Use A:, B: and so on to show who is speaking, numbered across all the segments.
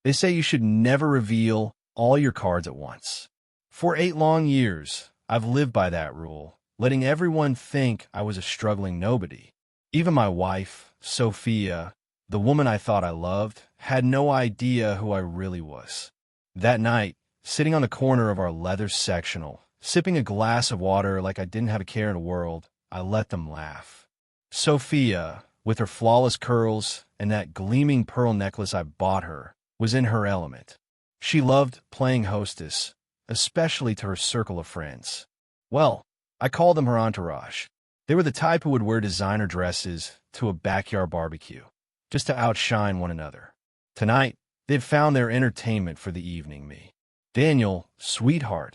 A: They say you should never reveal all your cards at once. For 8 long years, I've lived by that rule, letting everyone think I was a struggling nobody. Even my wife, Sophia, the woman I thought I loved, had no idea who I really was. That night, sitting on the corner of our leather sectional, sipping a glass of water like I didn't have a care in the world, I let them laugh. Sophia, with her flawless curls and that gleaming pearl necklace I bought her, was in her element. She loved playing hostess, especially to her circle of friends. Well, I called them her entourage. They were the type who would wear designer dresses to a backyard barbecue, just to outshine one another. Tonight, they'd found their entertainment for the evening me. Daniel, sweetheart,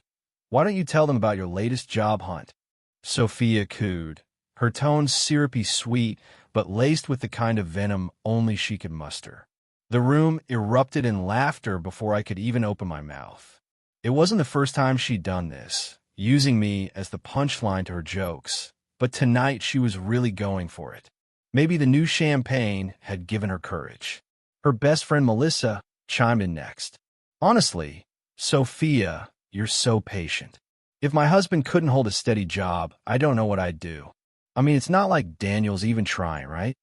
A: why don't you tell them about your latest job hunt? Sophia cooed, her tone syrupy sweet, but laced with the kind of venom only she could muster. The room erupted in laughter before I could even open my mouth. It wasn't the first time she'd done this, using me as the punchline to her jokes, but tonight she was really going for it. Maybe the new champagne had given her courage. Her best friend Melissa chimed in next. Honestly, Sophia, you're so patient. If my husband couldn't hold a steady job, I don't know what I'd do. I mean, it's not like Daniel's even trying, right?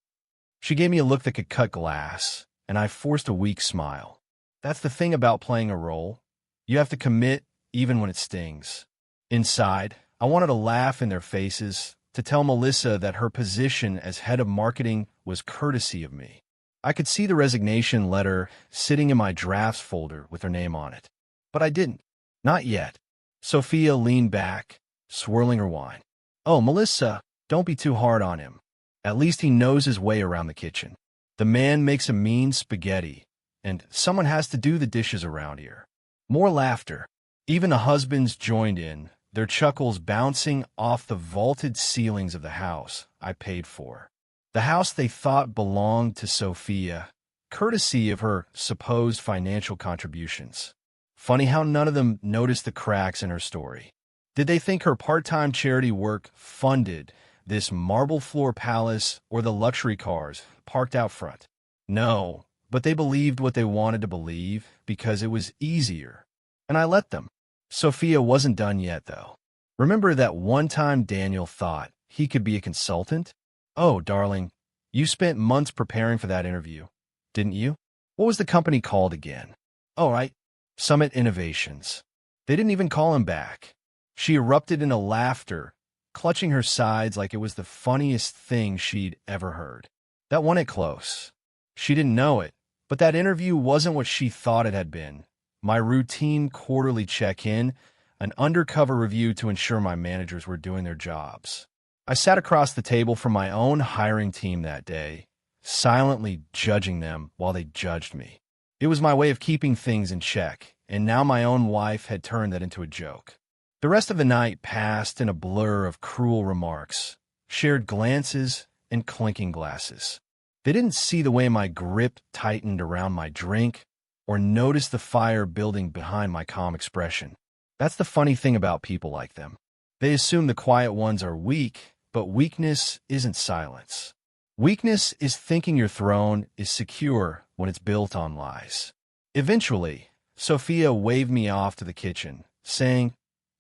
A: She gave me a look that could cut glass, and I forced a weak smile. That's the thing about playing a role. You have to commit even when it stings. Inside, I wanted to laugh in their faces, to tell Melissa that her position as head of marketing was courtesy of me. I could see the resignation letter sitting in my drafts folder with her name on it. But I didn't. Not yet. Sophia leaned back, swirling her wine. Oh, Melissa, don't be too hard on him. At least he knows his way around the kitchen. The man makes a mean spaghetti, and someone has to do the dishes around here. More laughter. Even the husbands joined in, their chuckles bouncing off the vaulted ceilings of the house I paid for. The house they thought belonged to Sophia, courtesy of her supposed financial contributions. Funny how none of them noticed the cracks in her story. Did they think her part-time charity work funded this marble floor palace or the luxury cars parked out front? No, but they believed what they wanted to believe because it was easier. And I let them. Sophia wasn't done yet, though. Remember that one time Daniel thought he could be a consultant? Oh, darling, you spent months preparing for that interview, didn't you? What was the company called again? Oh, right, Summit Innovations. They didn't even call him back. She erupted into laughter, clutching her sides like it was the funniest thing she'd ever heard. That won it close. She didn't know it, but that interview wasn't what she thought it had been. My routine quarterly check-in, an undercover review to ensure my managers were doing their jobs. I sat across the table from my own hiring team that day, silently judging them while they judged me. It was my way of keeping things in check, and now my own wife had turned that into a joke. The rest of the night passed in a blur of cruel remarks, shared glances, and clinking glasses. They didn't see the way my grip tightened around my drink, or notice the fire building behind my calm expression. That's the funny thing about people like them. They assume the quiet ones are weak, but weakness isn't silence. Weakness is thinking your throne is secure when it's built on lies. Eventually, Sophia waved me off to the kitchen, saying,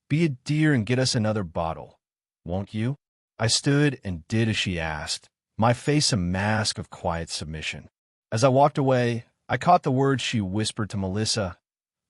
A: "Be a dear and get us another bottle, won't you?" I stood and did as she asked, my face a mask of quiet submission. As I walked away, I caught the words she whispered to Melissa.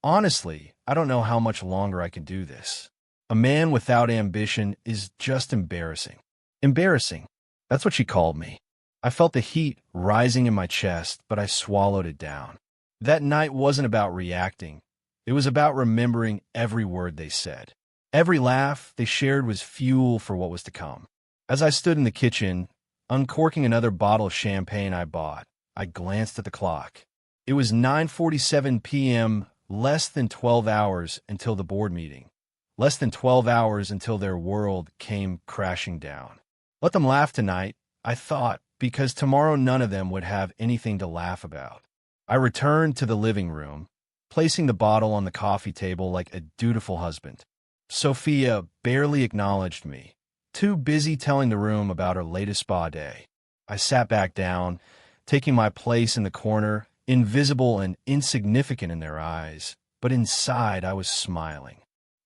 A: Honestly, I don't know how much longer I can do this. A man without ambition is just embarrassing. Embarrassing. That's what she called me. I felt the heat rising in my chest, but I swallowed it down. That night wasn't about reacting. It was about remembering every word they said. Every laugh they shared was fuel for what was to come. As I stood in the kitchen, uncorking another bottle of champagne I bought, I glanced at the clock. It was 9:47 p.m., less than 12 hours until the board meeting. Less than 12 hours until their world came crashing down. Let them laugh tonight, I thought, because tomorrow none of them would have anything to laugh about. I returned to the living room, placing the bottle on the coffee table like a dutiful husband. Sophia barely acknowledged me, too busy telling the room about her latest spa day. I sat back down, taking my place in the corner, invisible and insignificant in their eyes, but inside I was smiling.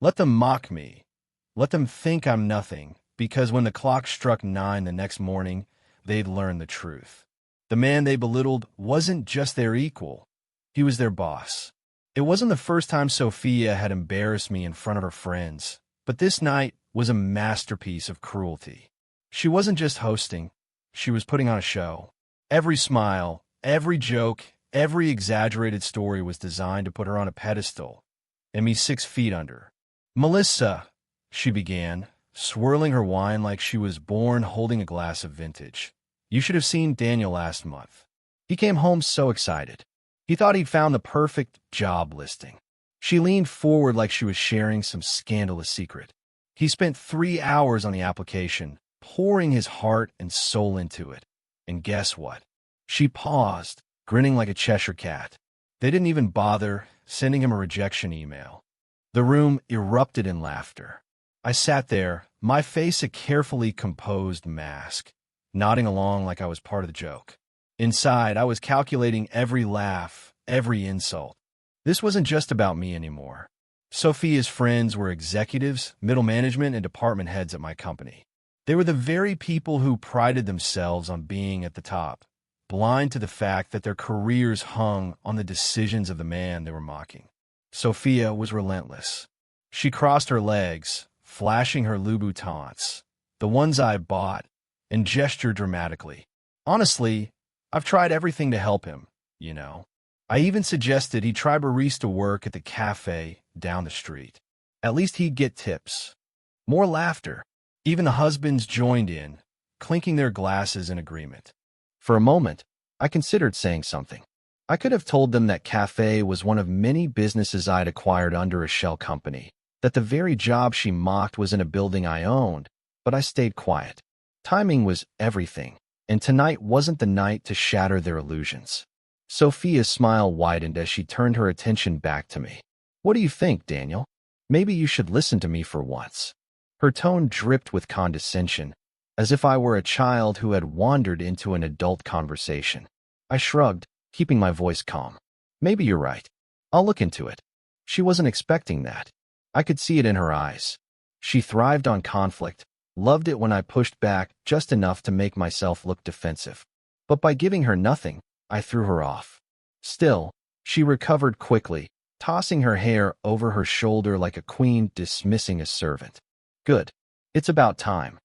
A: Let them mock me. Let them think I'm nothing, because when the clock struck 9 the next morning, they'd learn the truth. The man they belittled wasn't just their equal. He was their boss. It wasn't the first time Sophia had embarrassed me in front of her friends, but this night was a masterpiece of cruelty. She wasn't just hosting, she was putting on a show. Every smile, every joke, every exaggerated story was designed to put her on a pedestal, and me 6 feet under. "Melissa," she began, swirling her wine like she was born holding a glass of vintage. "You should have seen Daniel last month. He came home so excited. He thought he'd found the perfect job listing." She leaned forward like she was sharing some scandalous secret. "He spent 3 hours on the application, pouring his heart and soul into it. And guess what?" She paused, grinning like a Cheshire cat. "They didn't even bother sending him a rejection email." The room erupted in laughter. I sat there, my face a carefully composed mask, nodding along like I was part of the joke. Inside, I was calculating every laugh, every insult. This wasn't just about me anymore. Sophia's friends were executives, middle management, and department heads at my company. They were the very people who prided themselves on being at the top, blind to the fact that their careers hung on the decisions of the man they were mocking. Sophia was relentless. She crossed her legs, flashing her Louboutins, the ones I bought, and gestured dramatically. "Honestly, I've tried everything to help him, you know. I even suggested he try barista work at the cafe down the street. At least he'd get tips." More laughter. Even the husbands joined in, clinking their glasses in agreement. For a moment, I considered saying something. I could have told them that cafe was one of many businesses I'd acquired under a shell company, that the very job she mocked was in a building I owned, but I stayed quiet. Timing was everything, and tonight wasn't the night to shatter their illusions. Sophia's smile widened as she turned her attention back to me. "What do you think, Daniel? Maybe you should listen to me for once." Her tone dripped with condescension, as if I were a child who had wandered into an adult conversation. I shrugged, keeping my voice calm. "Maybe you're right. I'll look into it." She wasn't expecting that. I could see it in her eyes. She thrived on conflict, loved it when I pushed back just enough to make myself look defensive. But by giving her nothing, I threw her off. Still, she recovered quickly, tossing her hair over her shoulder like a queen dismissing a servant. "Good. It's about time."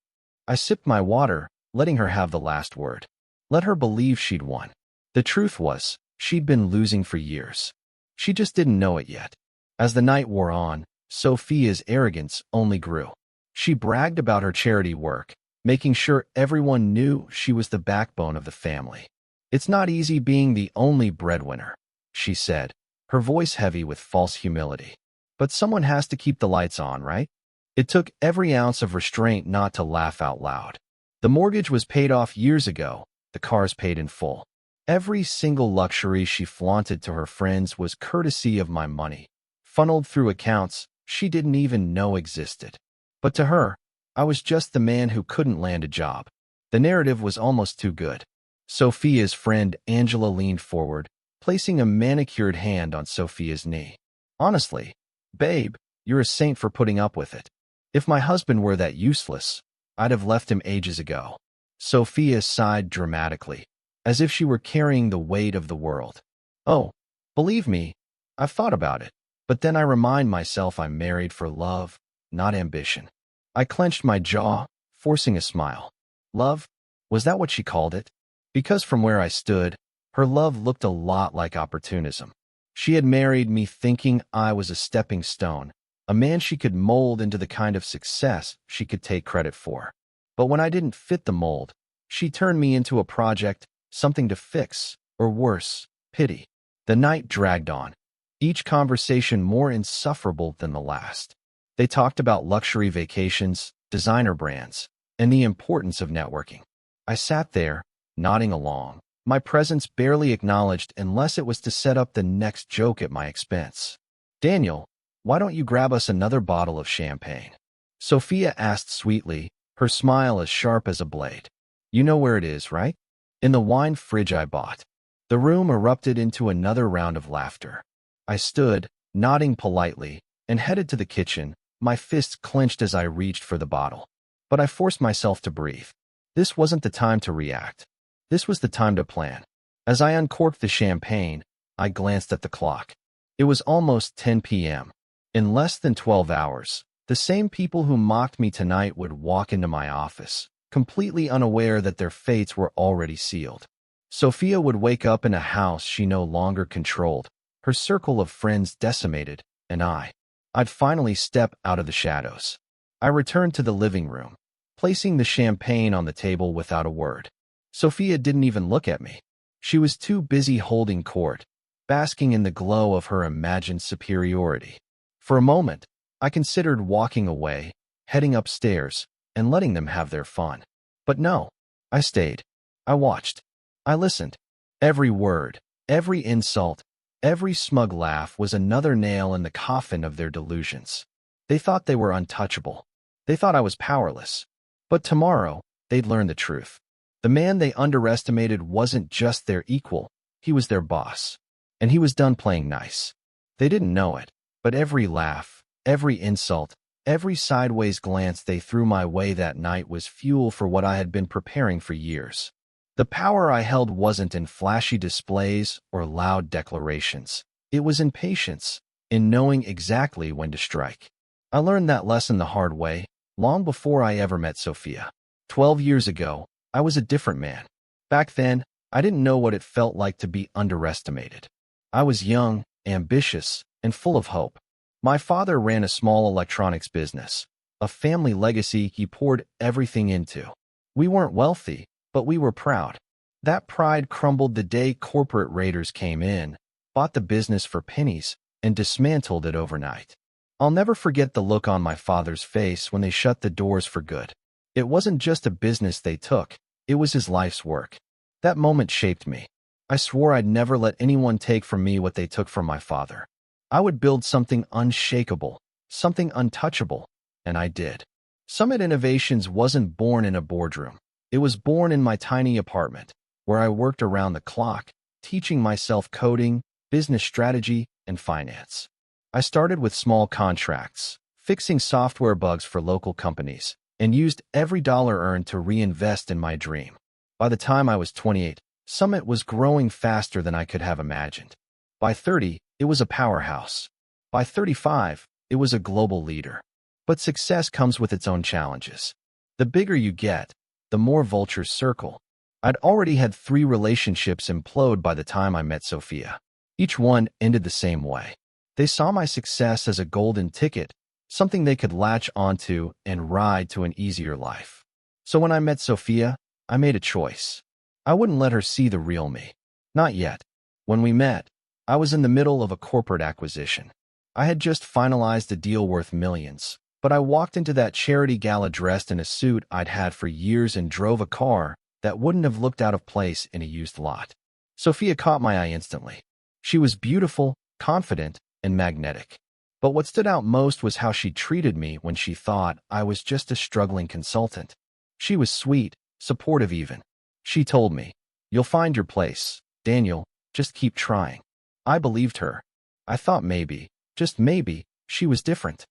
A: I sipped my water, letting her have the last word. Let her believe she'd won. The truth was, she'd been losing for years. She just didn't know it yet. As the night wore on, Sophia's arrogance only grew. She bragged about her charity work, making sure everyone knew she was the backbone of the family. "It's not easy being the only breadwinner," she said, her voice heavy with false humility. "But someone has to keep the lights on, right?" It took every ounce of restraint not to laugh out loud. The mortgage was paid off years ago, the cars paid in full. Every single luxury she flaunted to her friends was courtesy of my money, funneled through accounts she didn't even know existed. But to her, I was just the man who couldn't land a job. The narrative was almost too good. Sophia's friend Angela leaned forward, placing a manicured hand on Sophia's knee. "Honestly, babe, you're a saint for putting up with it. If my husband were that useless, I'd have left him ages ago." Sophia sighed dramatically, as if she were carrying the weight of the world. "Oh, believe me, I've thought about it, but then I remind myself I'm married for love, not ambition." I clenched my jaw, forcing a smile. Love? Was that what she called it? Because from where I stood, her love looked a lot like opportunism. She had married me thinking I was a stepping stone, a man she could mold into the kind of success she could take credit for. But when I didn't fit the mold, she turned me into a project, something to fix, or worse, pity. The night dragged on, each conversation more insufferable than the last. They talked about luxury vacations, designer brands, and the importance of networking. I sat there, nodding along, my presence barely acknowledged unless it was to set up the next joke at my expense. "Daniel, why don't you grab us another bottle of champagne?" Sophia asked sweetly, her smile as sharp as a blade. "You know where it is, right? In the wine fridge I bought." The room erupted into another round of laughter. I stood, nodding politely, and headed to the kitchen, my fists clenched as I reached for the bottle. But I forced myself to breathe. This wasn't the time to react. This was the time to plan. As I uncorked the champagne, I glanced at the clock. It was almost 10 p.m. In less than 12 hours, the same people who mocked me tonight would walk into my office, completely unaware that their fates were already sealed. Sophia would wake up in a house she no longer controlled, her circle of friends decimated, and I'd finally step out of the shadows. I returned to the living room, placing the champagne on the table without a word. Sophia didn't even look at me. She was too busy holding court, basking in the glow of her imagined superiority. For a moment, I considered walking away, heading upstairs, and letting them have their fun. But no, I stayed. I watched. I listened. Every word, every insult, every smug laugh was another nail in the coffin of their delusions. They thought they were untouchable. They thought I was powerless. But tomorrow, they'd learn the truth. The man they underestimated wasn't just their equal, he was their boss. And he was done playing nice. They didn't know it, but every laugh, every insult, every sideways glance they threw my way that night was fuel for what I had been preparing for years. The power I held wasn't in flashy displays or loud declarations. It was in patience, in knowing exactly when to strike. I learned that lesson the hard way, long before I ever met Sophia. 12 years ago, I was a different man. Back then, I didn't know what it felt like to be underestimated. I was young, ambitious, and full of hope. My father ran a small electronics business, a family legacy he poured everything into. We weren't wealthy, but we were proud. That pride crumbled the day corporate raiders came in, bought the business for pennies, and dismantled it overnight. I'll never forget the look on my father's face when they shut the doors for good. It wasn't just a business they took, it was his life's work. That moment shaped me. I swore I'd never let anyone take from me what they took from my father. I would build something unshakable, something untouchable, and I did. Summit Innovations wasn't born in a boardroom. It was born in my tiny apartment, where I worked around the clock, teaching myself coding, business strategy, and finance. I started with small contracts, fixing software bugs for local companies, and used every dollar earned to reinvest in my dream. By the time I was 28, Summit was growing faster than I could have imagined. By 30, it was a powerhouse. By 35, it was a global leader. But success comes with its own challenges. The bigger you get, the more vultures circle. I'd already had 3 relationships implode by the time I met Sophia. Each one ended the same way. They saw my success as a golden ticket, something they could latch onto and ride to an easier life. So when I met Sophia, I made a choice. I wouldn't let her see the real me. Not yet. When we met, I was in the middle of a corporate acquisition. I had just finalized a deal worth millions, but I walked into that charity gala dressed in a suit I'd had for years and drove a car that wouldn't have looked out of place in a used lot. Sophia caught my eye instantly. She was beautiful, confident, and magnetic. But what stood out most was how she treated me when she thought I was just a struggling consultant. She was sweet, supportive even. She told me, "You'll find your place, Daniel, just keep trying." I believed her. I thought maybe, just maybe, she was different.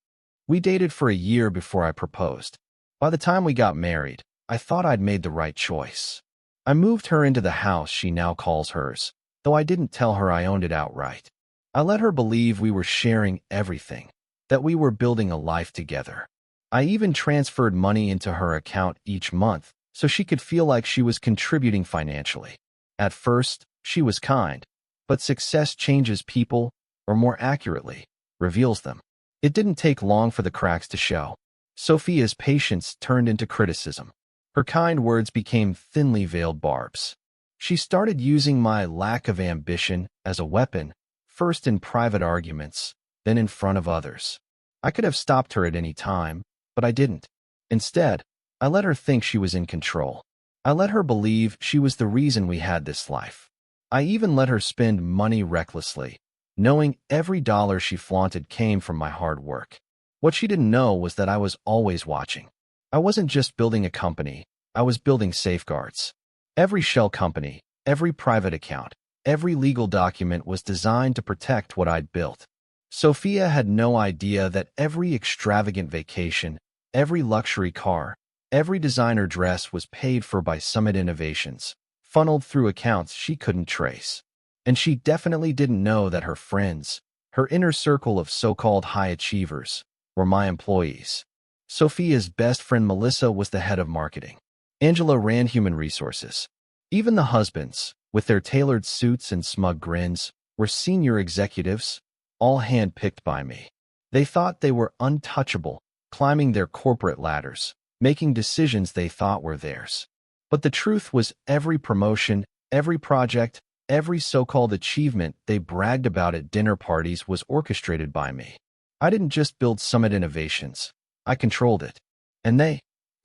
A: We dated for a year before I proposed. By the time we got married, I thought I'd made the right choice. I moved her into the house she now calls hers, though I didn't tell her I owned it outright. I let her believe we were sharing everything, that we were building a life together. I even transferred money into her account each month so she could feel like she was contributing financially. At first, she was kind, but success changes people, or more accurately, reveals them. It didn't take long for the cracks to show. Sophia's patience turned into criticism. Her kind words became thinly veiled barbs. She started using my lack of ambition as a weapon, first in private arguments, then in front of others. I could have stopped her at any time, but I didn't. Instead, I let her think she was in control. I let her believe she was the reason we had this life. I even let her spend money recklessly, knowing every dollar she flaunted came from my hard work. What she didn't know was that I was always watching. I wasn't just building a company, I was building safeguards. Every shell company, every private account, Every legal document was designed to protect what I'd built. Sophia had no idea that every extravagant vacation, every luxury car, every designer dress was paid for by Summit Innovations, funneled through accounts she couldn't trace. And she definitely didn't know that her friends, her inner circle of so-called high achievers, were my employees. Sophia's best friend Melissa was the head of marketing. Angela ran human resources. Even the husbands, with their tailored suits and smug grins, were senior executives, all hand-picked by me. They thought they were untouchable, climbing their corporate ladders, making decisions they thought were theirs. But the truth was every promotion, every project, every so-called achievement they bragged about at dinner parties was orchestrated by me. I didn't just build Summit Innovations. I controlled it. And they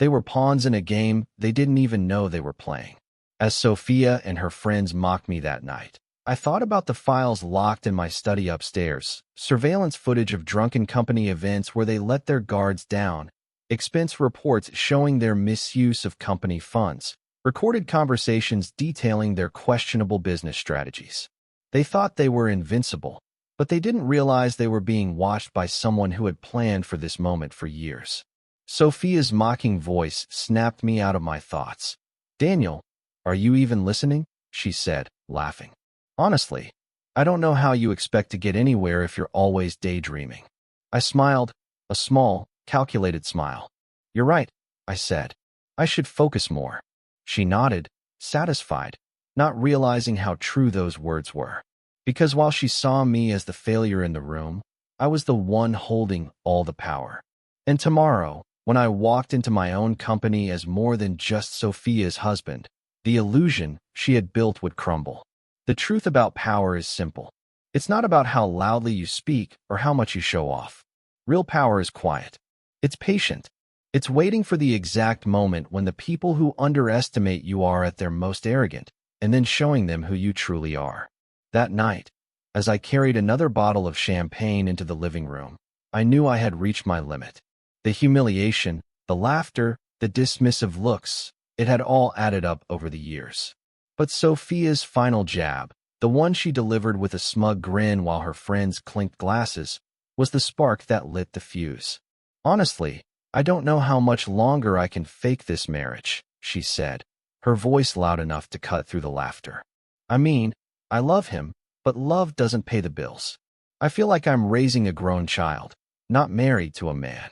A: were pawns in a game they didn't even know they were playing. As Sophia and her friends mocked me that night, I thought about the files locked in my study upstairs, surveillance footage of drunken company events where they let their guards down, expense reports showing their misuse of company funds, recorded conversations detailing their questionable business strategies. They thought they were invincible, but they didn't realize they were being watched by someone who had planned for this moment for years. Sophia's mocking voice snapped me out of my thoughts. "Daniel, are you even listening?" she said, laughing. "Honestly, I don't know how you expect to get anywhere if you're always daydreaming." I smiled, a small, calculated smile. "You're right," I said. "I should focus more." She nodded, satisfied, not realizing how true those words were. Because while she saw me as the failure in the room, I was the one holding all the power. And tomorrow, when I walked into my own company as more than just Sophia's husband, the illusion she had built would crumble. The truth about power is simple. It's not about how loudly you speak or how much you show off. Real power is quiet. It's patient. It's waiting for the exact moment when the people who underestimate you are at their most arrogant, and then showing them who you truly are. That night, as I carried another bottle of champagne into the living room, I knew I had reached my limit. The humiliation, the laughter, the dismissive looks, it had all added up over the years. But Sophia's final jab, the one she delivered with a smug grin while her friends clinked glasses, was the spark that lit the fuse. "Honestly, I don't know how much longer I can fake this marriage," she said, her voice loud enough to cut through the laughter. "I mean, I love him, but love doesn't pay the bills. I feel like I'm raising a grown child, not married to a man."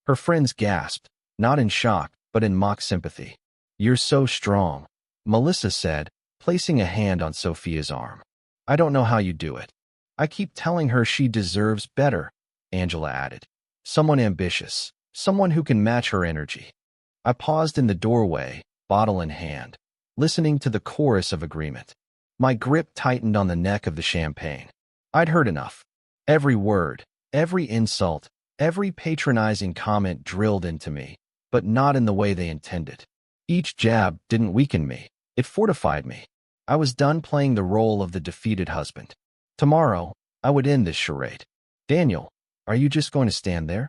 A: Her friends gasped, not in shock, but in mock sympathy. "You're so strong," Melissa said, placing a hand on Sophia's arm. "I don't know how you do it." "I keep telling her she deserves better," Angela added. "Someone ambitious, someone who can match her energy." I paused in the doorway, bottle in hand, listening to the chorus of agreement. My grip tightened on the neck of the champagne. I'd heard enough. Every word, every insult, every patronizing comment drilled into me, but not in the way they intended. Each jab didn't weaken me. It fortified me. I was done playing the role of the defeated husband. Tomorrow, I would end this charade. "Daniel, are you just going to stand there?"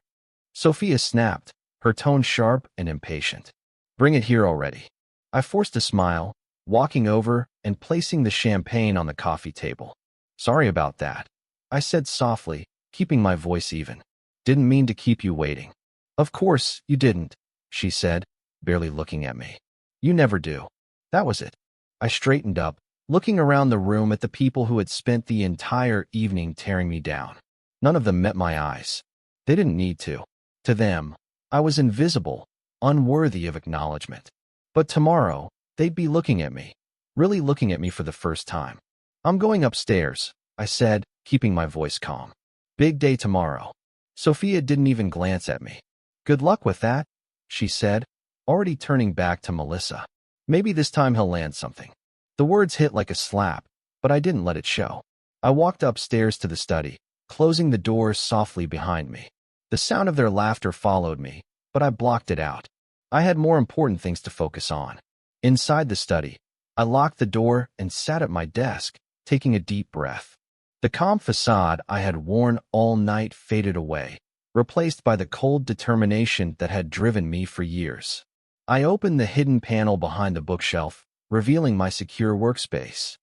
A: Sophia snapped, her tone sharp and impatient. "Bring it here already." I forced a smile, walking over and placing the champagne on the coffee table. "Sorry about that," I said softly, keeping my voice even. "Didn't mean to keep you waiting." "Of course you didn't," she said, barely looking at me. "You never do." That was it. I straightened up, looking around the room at the people who had spent the entire evening tearing me down. None of them met my eyes. They didn't need to. To them, I was invisible, unworthy of acknowledgement. But tomorrow, they'd be looking at me, really looking at me for the first time. "I'm going upstairs," I said, keeping my voice calm. "Big day tomorrow." Sophia didn't even glance at me. "Good luck with that," she said, already turning back to Melissa. "Maybe this time he'll land something." The words hit like a slap, but I didn't let it show. I walked upstairs to the study, closing the door softly behind me. The sound of their laughter followed me, but I blocked it out. I had more important things to focus on. Inside the study, I locked the door and sat at my desk, taking a deep breath. The calm facade I had worn all night faded away, replaced by the cold determination that had driven me for years. I opened the hidden panel behind the bookshelf, revealing my secure workspace.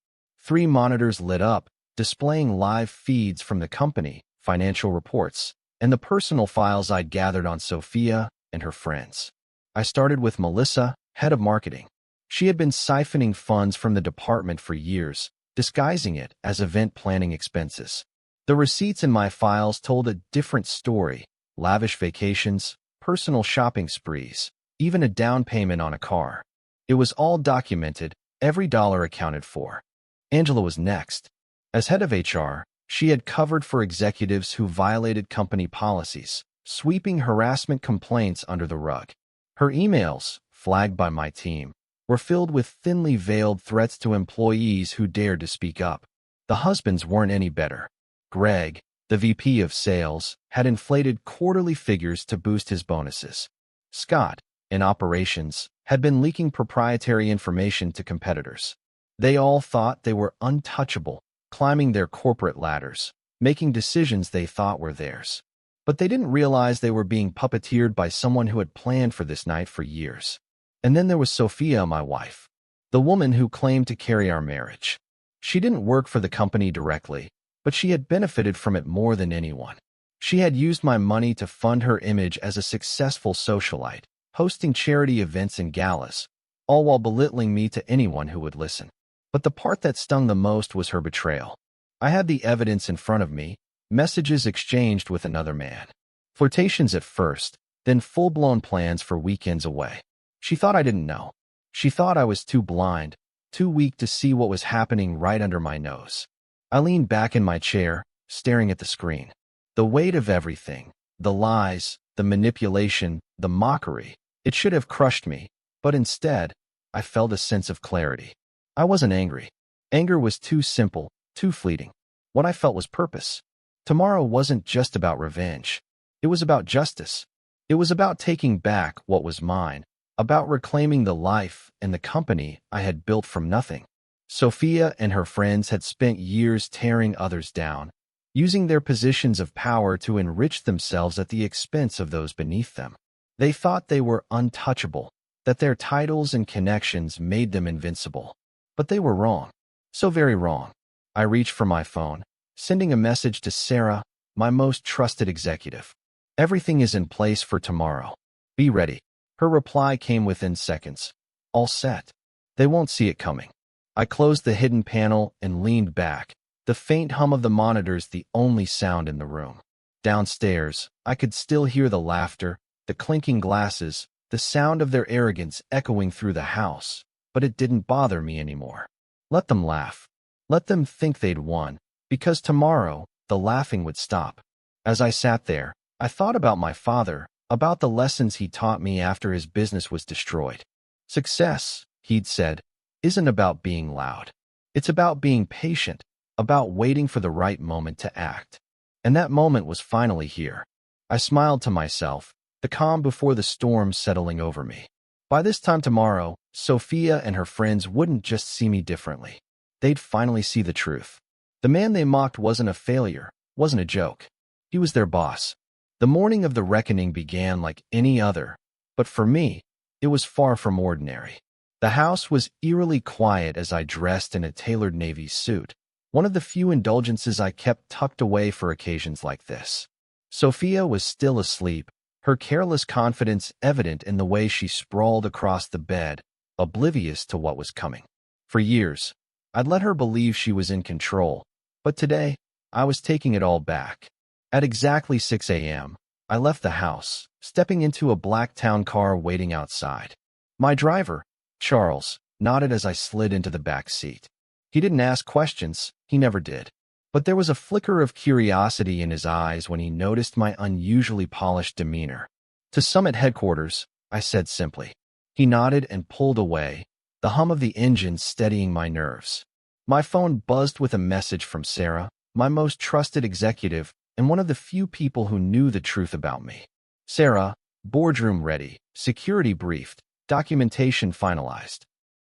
A: 3 monitors lit up, displaying live feeds from the company, financial reports, and the personal files I'd gathered on Sophia and her friends. I started with Melissa, head of marketing. She had been siphoning funds from the department for years, disguising it as event planning expenses. The receipts in my files told a different story: lavish vacations, personal shopping sprees, even a down payment on a car. It was all documented, every dollar accounted for. Angela was next. As head of HR, she had covered for executives who violated company policies, sweeping harassment complaints under the rug. Her emails, flagged by my team, were filled with thinly veiled threats to employees who dared to speak up. The husbands weren't any better. Greg, the VP of sales, had inflated quarterly figures to boost his bonuses. Scott, in operations, had been leaking proprietary information to competitors. They all thought they were untouchable, climbing their corporate ladders, making decisions they thought were theirs. But they didn't realize they were being puppeteered by someone who had planned for this night for years. And then there was Sophia, my wife, the woman who claimed to carry our marriage. She didn't work for the company directly, but she had benefited from it more than anyone. She had used my money to fund her image as a successful socialite, hosting charity events and galas, all while belittling me to anyone who would listen. But the part that stung the most was her betrayal. I had the evidence in front of me, messages exchanged with another man. Flirtations at first, then full-blown plans for weekends away. She thought I didn't know. She thought I was too blind, too weak to see what was happening right under my nose. I leaned back in my chair, staring at the screen. The weight of everything, the lies, the manipulation, the mockery, it should have crushed me, but instead, I felt a sense of clarity. I wasn't angry. Anger was too simple, too fleeting. What I felt was purpose. Tomorrow wasn't just about revenge. It was about justice. It was about taking back what was mine, about reclaiming the life and the company I had built from nothing. Sophia and her friends had spent years tearing others down, using their positions of power to enrich themselves at the expense of those beneath them. They thought they were untouchable, that their titles and connections made them invincible. But they were wrong. So very wrong. I reached for my phone, sending a message to Sarah, my most trusted executive. Everything is in place for tomorrow. Be ready. Her reply came within seconds. All set. They won't see it coming. I closed the hidden panel and leaned back, the faint hum of the monitors the only sound in the room. Downstairs, I could still hear the laughter, the clinking glasses, the sound of their arrogance echoing through the house, but it didn't bother me anymore. Let them laugh. Let them think they'd won, because tomorrow, the laughing would stop. As I sat there, I thought about my father, about the lessons he taught me after his business was destroyed. Success, he'd said, isn't about being loud. It's about being patient, about waiting for the right moment to act. And that moment was finally here. I smiled to myself, the calm before the storm settling over me. By this time tomorrow, Sophia and her friends wouldn't just see me differently. They'd finally see the truth. The man they mocked wasn't a failure, wasn't a joke. He was their boss. The morning of the reckoning began like any other, but for me, it was far from ordinary. The house was eerily quiet as I dressed in a tailored navy suit, one of the few indulgences I kept tucked away for occasions like this. Sophia was still asleep, her careless confidence evident in the way she sprawled across the bed, oblivious to what was coming. For years, I'd let her believe she was in control, but today, I was taking it all back. At exactly 6 a.m., I left the house, stepping into a black town car waiting outside. My driver, Charles, nodded as I slid into the back seat. He didn't ask questions, he never did. But there was a flicker of curiosity in his eyes when he noticed my unusually polished demeanor. To Summit headquarters, I said simply. He nodded and pulled away, the hum of the engine steadying my nerves. My phone buzzed with a message from Sarah, my most trusted executive, and one of the few people who knew the truth about me. Sarah, boardroom ready, security briefed, documentation finalized.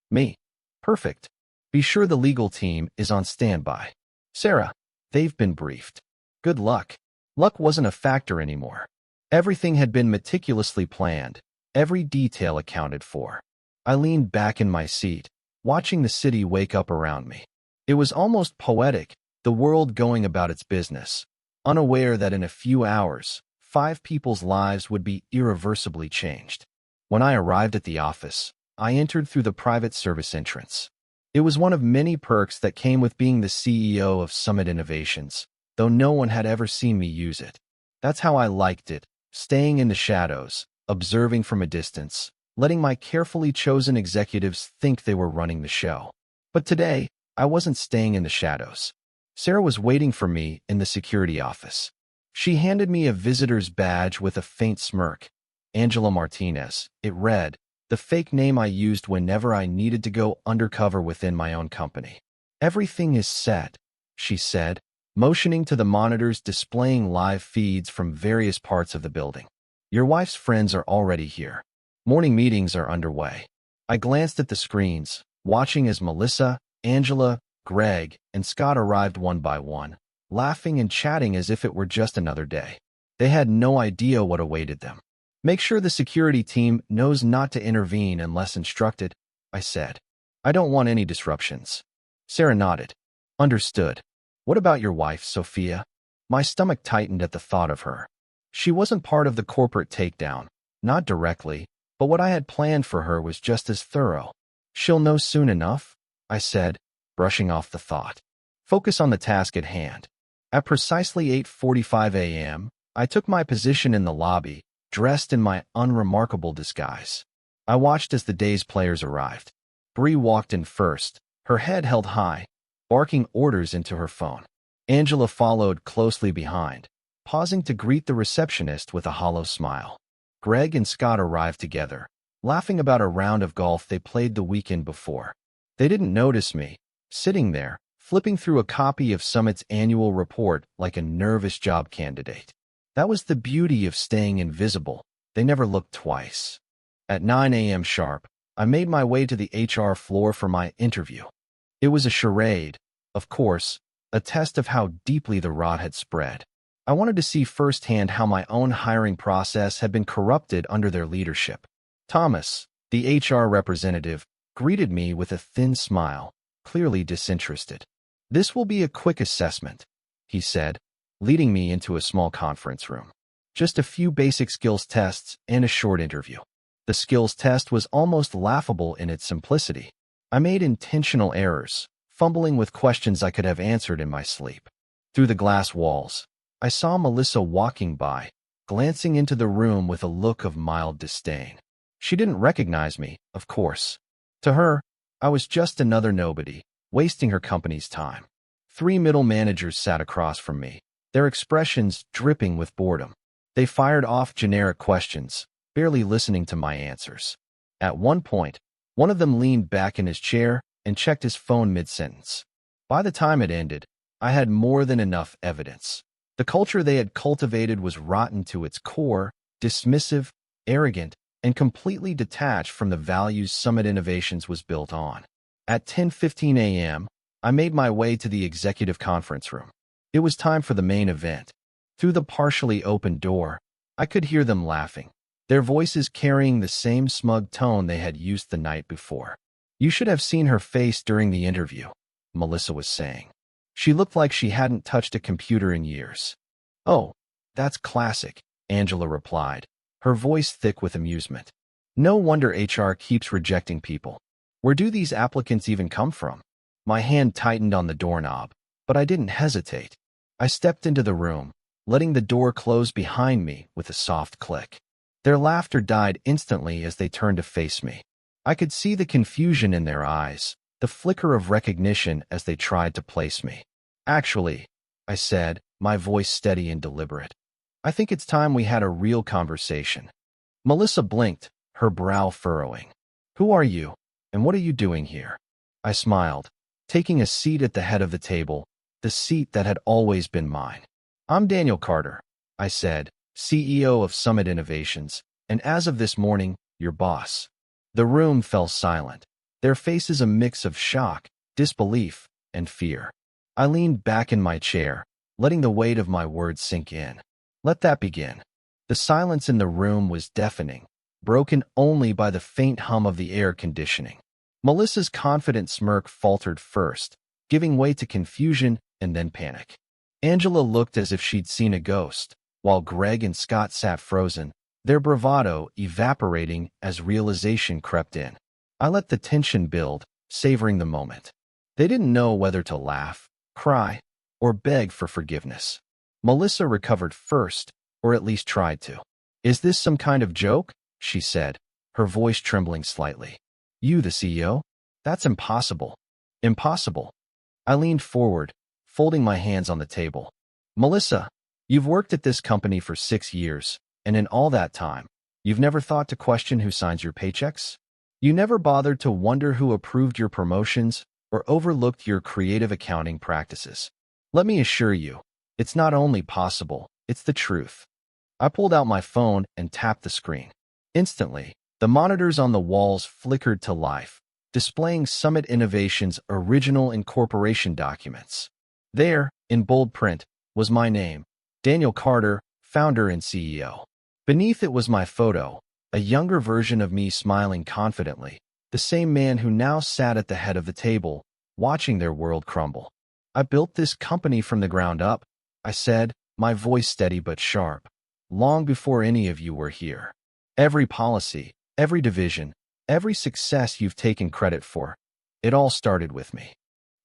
A: Me. Perfect. Be sure the legal team is on standby. Sarah, they've been briefed. Good luck. Luck wasn't a factor anymore. Everything had been meticulously planned, every detail accounted for. I leaned back in my seat, watching the city wake up around me. It was almost poetic, the world going about its business, unaware that in a few hours, 5 people's lives would be irreversibly changed. When I arrived at the office, I entered through the private service entrance. It was one of many perks that came with being the CEO of Summit Innovations, though no one had ever seen me use it. That's how I liked it, staying in the shadows, observing from a distance, letting my carefully chosen executives think they were running the show. But today, I wasn't staying in the shadows. Sarah was waiting for me in the security office. She handed me a visitor's badge with a faint smirk. Angela Martinez, it read, the fake name I used whenever I needed to go undercover within my own company. Everything is set, she said, motioning to the monitors displaying live feeds from various parts of the building. Your wife's friends are already here. Morning meetings are underway. I glanced at the screens, watching as Melissa, Angela, Greg, and Scott arrived one by one, laughing and chatting as if it were just another day. They had no idea what awaited them. Make sure the security team knows not to intervene unless instructed, I said. I don't want any disruptions. Sarah nodded. Understood. What about your wife, Sophia? My stomach tightened at the thought of her. She wasn't part of the corporate takedown, not directly, but what I had planned for her was just as thorough. She'll know soon enough, I said, brushing off the thought. Focus on the task at hand. At precisely 8:45 a.m., I took my position in the lobby, dressed in my unremarkable disguise. I watched as the day's players arrived. Bree walked in first, her head held high, barking orders into her phone. Angela followed closely behind, pausing to greet the receptionist with a hollow smile. Greg and Scott arrived together, laughing about a round of golf they played the weekend before. They didn't notice me, sitting there, flipping through a copy of Summit's annual report like a nervous job candidate. That was the beauty of staying invisible. They never looked twice. At 9 a.m. sharp, I made my way to the HR floor for my interview. It was a charade, of course, a test of how deeply the rot had spread. I wanted to see firsthand how my own hiring process had been corrupted under their leadership. Thomas, the HR representative, greeted me with a thin smile, clearly disinterested. This will be a quick assessment, he said, leading me into a small conference room. Just a few basic skills tests and a short interview. The skills test was almost laughable in its simplicity. I made intentional errors, fumbling with questions I could have answered in my sleep. Through the glass walls, I saw Melissa walking by, glancing into the room with a look of mild disdain. She didn't recognize me, of course. To her, I was just another nobody, wasting her company's time. 3 middle managers sat across from me, their expressions dripping with boredom. They fired off generic questions, barely listening to my answers. At one point, one of them leaned back in his chair and checked his phone mid-sentence. By the time it ended, I had more than enough evidence. The culture they had cultivated was rotten to its core, dismissive, arrogant, and completely detached from the values Summit Innovations was built on. At 10:15 a.m., I made my way to the executive conference room. It was time for the main event. Through the partially open door, I could hear them laughing, their voices carrying the same smug tone they had used the night before. You should have seen her face during the interview, Melissa was saying. She looked like she hadn't touched a computer in years. Oh, that's classic, Angela replied, her voice thick with amusement. No wonder HR keeps rejecting people. Where do these applicants even come from? My hand tightened on the doorknob, but I didn't hesitate. I stepped into the room, letting the door close behind me with a soft click. Their laughter died instantly as they turned to face me. I could see the confusion in their eyes, the flicker of recognition as they tried to place me. Actually, I said, my voice steady and deliberate, I think it's time we had a real conversation. Melissa blinked, her brow furrowing. Who are you, and what are you doing here? I smiled, taking a seat at the head of the table, the seat that had always been mine. I'm Daniel Carter, I said, CEO of Summit Innovations, and as of this morning, your boss. The room fell silent, their faces a mix of shock, disbelief, and fear. I leaned back in my chair, letting the weight of my words sink in. Let that begin. The silence in the room was deafening, broken only by the faint hum of the air conditioning. Melissa's confident smirk faltered first, giving way to confusion and then panic. Angela looked as if she'd seen a ghost, while Greg and Scott sat frozen, their bravado evaporating as realization crept in. I let the tension build, savoring the moment. They didn't know whether to laugh, cry, or beg for forgiveness. Melissa recovered first, or at least tried to. "Is this some kind of joke?" she said, her voice trembling slightly. "You, the CEO? That's impossible." "Impossible." I leaned forward, folding my hands on the table. "Melissa, you've worked at this company for 6 years, and in all that time, you've never thought to question who signs your paychecks? You never bothered to wonder who approved your promotions or overlooked your creative accounting practices. Let me assure you, it's not only possible, it's the truth." I pulled out my phone and tapped the screen. Instantly, the monitors on the walls flickered to life, displaying Summit Innovations' original incorporation documents. There, in bold print, was my name, Daniel Carter, founder and CEO. Beneath it was my photo, a younger version of me smiling confidently, the same man who now sat at the head of the table, watching their world crumble. "I built this company from the ground up," I said, my voice steady but sharp, "long before any of you were here. Every policy, every division, every success you've taken credit for, it all started with me."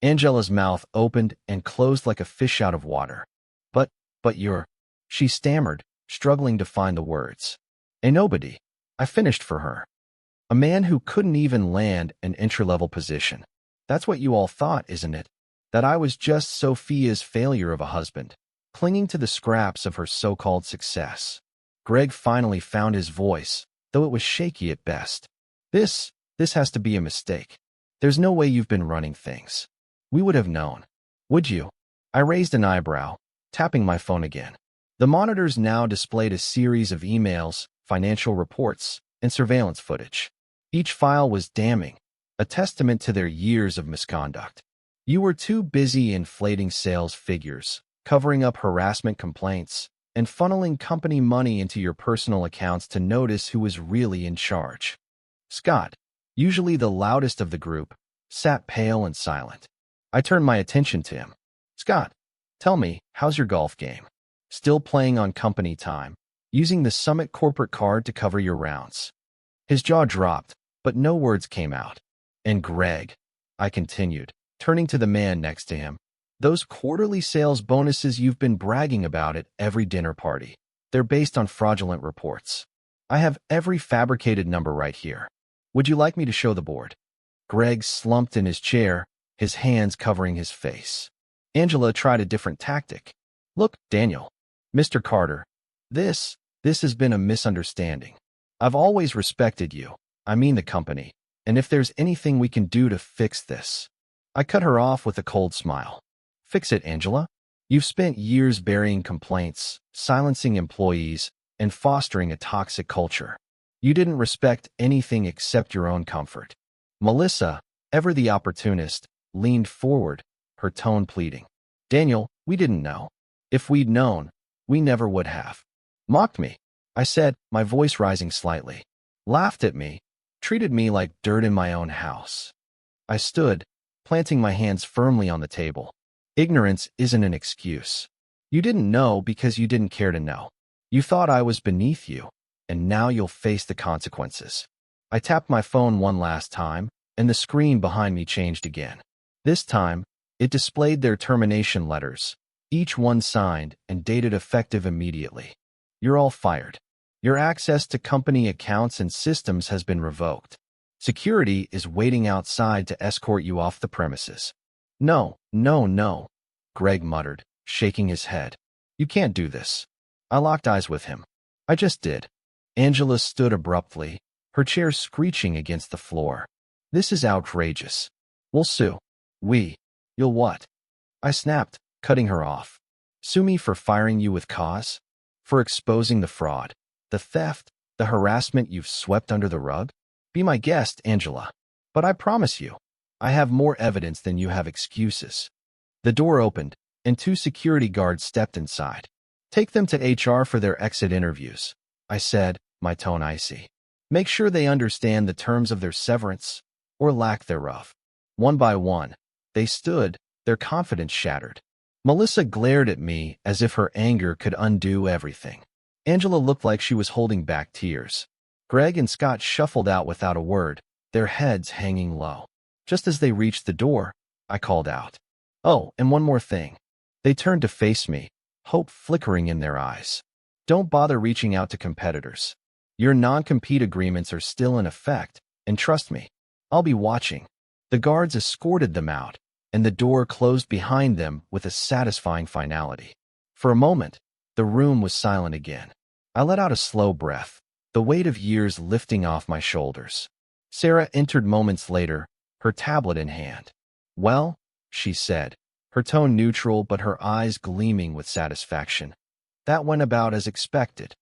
A: Angela's mouth opened and closed like a fish out of water. But you're," she stammered, struggling to find the words. "A nobody," I finished for her. "A man who couldn't even land an entry-level position. That's what you all thought, isn't it? That I was just Sophia's failure of a husband, clinging to the scraps of her so-called success." Greg finally found his voice, though it was shaky at best. This has to be a mistake. There's no way you've been running things. We would have known. Would you?" I raised an eyebrow, tapping my phone again. The monitors now displayed a series of emails, financial reports, and surveillance footage. Each file was damning, a testament to their years of misconduct. "You were too busy inflating sales figures, covering up harassment complaints, and funneling company money into your personal accounts to notice who was really in charge." Scott, usually the loudest of the group, sat pale and silent. I turned my attention to him. "Scott, tell me, how's your golf game? Still playing on company time, using the Summit corporate card to cover your rounds?" His jaw dropped, but no words came out. "And Greg," I continued, turning to the man next to him, "those quarterly sales bonuses you've been bragging about at every dinner party, they're based on fraudulent reports. I have every fabricated number right here. Would you like me to show the board?" Greg slumped in his chair, his hands covering his face. Angela tried a different tactic. "Look, Daniel, Mr. Carter, this has been a misunderstanding. I've always respected you, I mean the company, and if there's anything we can do to fix this." I cut her off with a cold smile. "Fix it, Angela? You've spent years burying complaints, silencing employees, and fostering a toxic culture. You didn't respect anything except your own comfort." Melissa, ever the opportunist, leaned forward, her tone pleading. "Daniel, we didn't know. If we'd known, we never would have." "Mocked me," I said, my voice rising slightly. "Laughed at me, treated me like dirt in my own house." I stood, planting my hands firmly on the table. "Ignorance isn't an excuse. You didn't know because you didn't care to know. You thought I was beneath you, and now you'll face the consequences." I tapped my phone one last time, and the screen behind me changed again. This time, it displayed their termination letters, each one signed and dated effective immediately. "You're all fired. Your access to company accounts and systems has been revoked. Security is waiting outside to escort you off the premises." No, Greg muttered, shaking his head. "You can't do this." I locked eyes with him. "I just did." Angela stood abruptly, her chair screeching against the floor. "This is outrageous. We'll sue." "You'll what?" I snapped, cutting her off. "Sue me for firing you with cause? For exposing the fraud, the theft, the harassment you've swept under the rug? Be my guest, Angela. But I promise you, I have more evidence than you have excuses." The door opened, and 2 security guards stepped inside. "Take them to HR for their exit interviews," I said, my tone icy. "Make sure they understand the terms of their severance, or lack thereof." One by one, they stood, their confidence shattered. Melissa glared at me as if her anger could undo everything. Angela looked like she was holding back tears. Greg and Scott shuffled out without a word, their heads hanging low. Just as they reached the door, I called out, "Oh, and one more thing." They turned to face me, hope flickering in their eyes. "Don't bother reaching out to competitors. Your non-compete agreements are still in effect, and trust me, I'll be watching." The guards escorted them out, and the door closed behind them with a satisfying finality. For a moment, the room was silent again. I let out a slow breath, the weight of years lifting off my shoulders. Sarah entered moments later, her tablet in hand. "Well," she said, her tone neutral but her eyes gleaming with satisfaction. "That went about as expected."